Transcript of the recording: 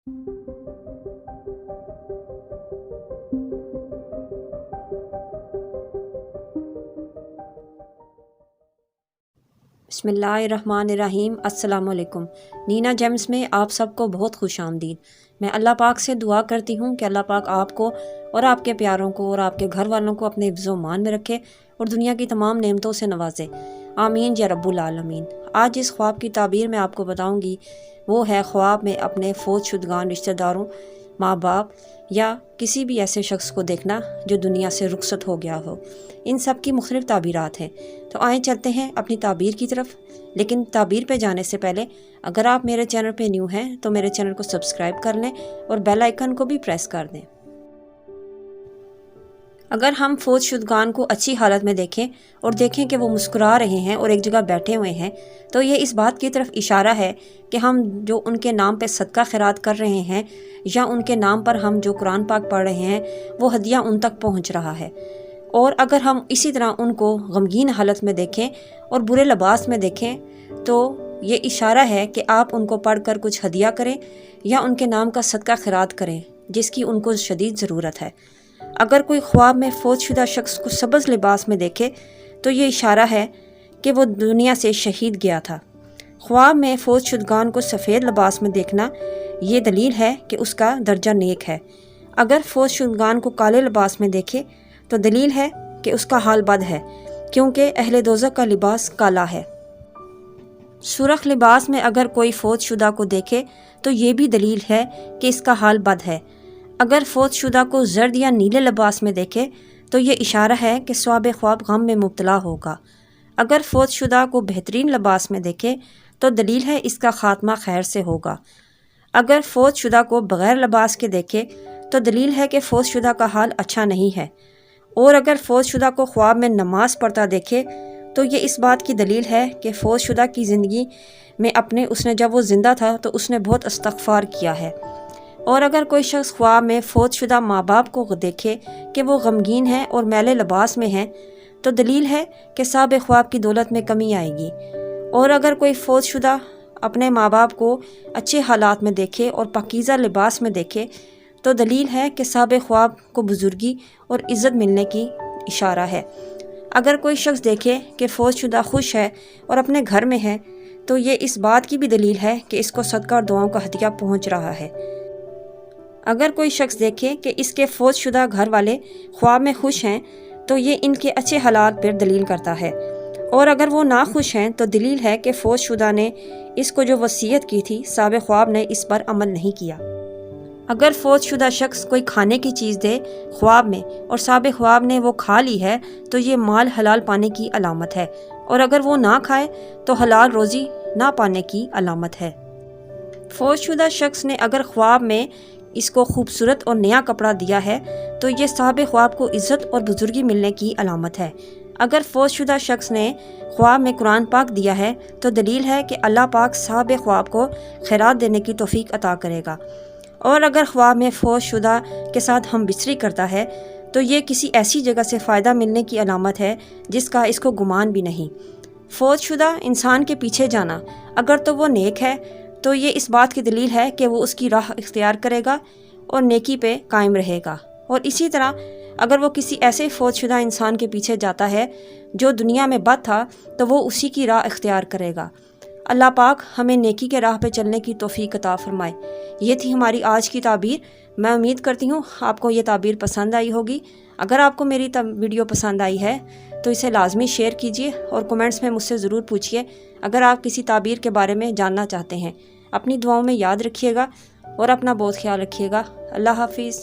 بسم اللہ الرحمن الرحیم۔ السلام علیکم۔ نینا جیمز میں آپ سب کو بہت خوش آمدید۔ میں اللہ پاک سے دعا کرتی ہوں کہ اللہ پاک آپ کو اور آپ کے پیاروں کو اور آپ کے گھر والوں کو اپنے حفظ و امان میں رکھے اور دنیا کی تمام نعمتوں سے نوازے، آمین یا رب العالمین۔ آج جس خواب کی تعبیر میں آپ کو بتاؤں گی وہ ہے خواب میں اپنے فوت شدگان رشتہ داروں، ماں باپ یا کسی بھی ایسے شخص کو دیکھنا جو دنیا سے رخصت ہو گیا ہو۔ ان سب کی مختلف تعبیرات ہیں، تو آئیں چلتے ہیں اپنی تعبیر کی طرف۔ لیکن تعبیر پہ جانے سے پہلے اگر آپ میرے چینل پہ نیو ہیں تو میرے چینل کو سبسکرائب کر لیں اور بیل آئیکن کو بھی پریس کر دیں۔ اگر ہم فوت شدگان کو اچھی حالت میں دیکھیں اور دیکھیں کہ وہ مسکرا رہے ہیں اور ایک جگہ بیٹھے ہوئے ہیں، تو یہ اس بات کی طرف اشارہ ہے کہ ہم جو ان کے نام پہ صدقہ خیرات کر رہے ہیں یا ان کے نام پر ہم جو قرآن پاک پڑھ رہے ہیں وہ ہدیہ ان تک پہنچ رہا ہے۔ اور اگر ہم اسی طرح ان کو غمگین حالت میں دیکھیں اور برے لباس میں دیکھیں تو یہ اشارہ ہے کہ آپ ان کو پڑھ کر کچھ ہدیہ کریں یا ان کے نام کا صدقہ خیرات کریں جس کی ان کو شدید ضرورت ہے۔ اگر کوئی خواب میں فوت شدہ شخص کو سبز لباس میں دیکھے تو یہ اشارہ ہے کہ وہ دنیا سے شہید گیا تھا۔ خواب میں فوت شدگان کو سفید لباس میں دیکھنا یہ دلیل ہے کہ اس کا درجہ نیک ہے۔ اگر فوت شدگان کو کالے لباس میں دیکھے تو دلیل ہے کہ اس کا حال بد ہے، کیونکہ اہل دوزخ کا لباس کالا ہے۔ سرخ لباس میں اگر کوئی فوت شدہ کو دیکھے تو یہ بھی دلیل ہے کہ اس کا حال بد ہے۔ اگر فوت شدہ کو زرد یا نیلے لباس میں دیکھے تو یہ اشارہ ہے کہ صاحب خواب غم میں مبتلا ہوگا۔ اگر فوت شدہ کو بہترین لباس میں دیکھے تو دلیل ہے اس کا خاتمہ خیر سے ہوگا۔ اگر فوت شدہ کو بغیر لباس کے دیکھے تو دلیل ہے کہ فوت شدہ کا حال اچھا نہیں ہے۔ اور اگر فوت شدہ کو خواب میں نماز پڑھتا دیکھے تو یہ اس بات کی دلیل ہے کہ فوت شدہ کی زندگی میں اس نے جب وہ زندہ تھا تو اس نے بہت استغفار کیا ہے۔ اور اگر کوئی شخص خواب میں فوت شدہ ماں باپ کو دیکھے کہ وہ غمگین ہیں اور میلے لباس میں ہیں تو دلیل ہے کہ صاحب خواب کی دولت میں کمی آئے گی۔ اور اگر کوئی فوت شدہ اپنے ماں باپ کو اچھے حالات میں دیکھے اور پاکیزہ لباس میں دیکھے تو دلیل ہے کہ صاحب خواب کو بزرگی اور عزت ملنے کی اشارہ ہے۔ اگر کوئی شخص دیکھے کہ فوت شدہ خوش ہے اور اپنے گھر میں ہے تو یہ اس بات کی بھی دلیل ہے کہ اس کو صدقہ اور دعاؤں کا ہدیہ پہنچ رہا ہے۔ اگر کوئی شخص دیکھے کہ اس کے فوت شدہ گھر والے خواب میں خوش ہیں تو یہ ان کے اچھے حالات پر دلیل کرتا ہے۔ اور اگر وہ ناخوش ہیں تو دلیل ہے کہ فوت شدہ نے اس کو جو وصیت کی تھی صاحب خواب نے اس پر عمل نہیں کیا۔ اگر فوت شدہ شخص کوئی کھانے کی چیز دے خواب میں اور صاحب خواب نے وہ کھا لی ہے تو یہ مال حلال پانے کی علامت ہے، اور اگر وہ نہ کھائے تو حلال روزی نہ پانے کی علامت ہے۔ فوت شدہ شخص نے اگر خواب میں اس کو خوبصورت اور نیا کپڑا دیا ہے تو یہ صاحب خواب کو عزت اور بزرگی ملنے کی علامت ہے۔ اگر فوت شدہ شخص نے خواب میں قرآن پاک دیا ہے تو دلیل ہے کہ اللہ پاک صاحب خواب کو خیرات دینے کی توفیق عطا کرے گا۔ اور اگر خواب میں فوت شدہ کے ساتھ ہم بستری کرتا ہے تو یہ کسی ایسی جگہ سے فائدہ ملنے کی علامت ہے جس کا اس کو گمان بھی نہیں۔ فوت شدہ انسان کے پیچھے جانا اگر تو وہ نیک ہے تو یہ اس بات کی دلیل ہے کہ وہ اس کی راہ اختیار کرے گا اور نیکی پہ قائم رہے گا۔ اور اسی طرح اگر وہ کسی ایسے فوت شدہ انسان کے پیچھے جاتا ہے جو دنیا میں بد تھا تو وہ اسی کی راہ اختیار کرے گا۔ اللہ پاک ہمیں نیکی کے راہ پہ چلنے کی توفیق عطا فرمائے۔ یہ تھی ہماری آج کی تعبیر۔ میں امید کرتی ہوں آپ کو یہ تعبیر پسند آئی ہوگی۔ اگر آپ کو میری ویڈیو پسند آئی ہے تو اسے لازمی شیئر کیجیے اور کومنٹس میں مجھ سے ضرور پوچھیے اگر آپ کسی تعبیر کے بارے میں جاننا چاہتے ہیں۔ اپنی دعاؤں میں یاد رکھیے گا اور اپنا بہت خیال رکھیے گا۔ اللہ حافظ۔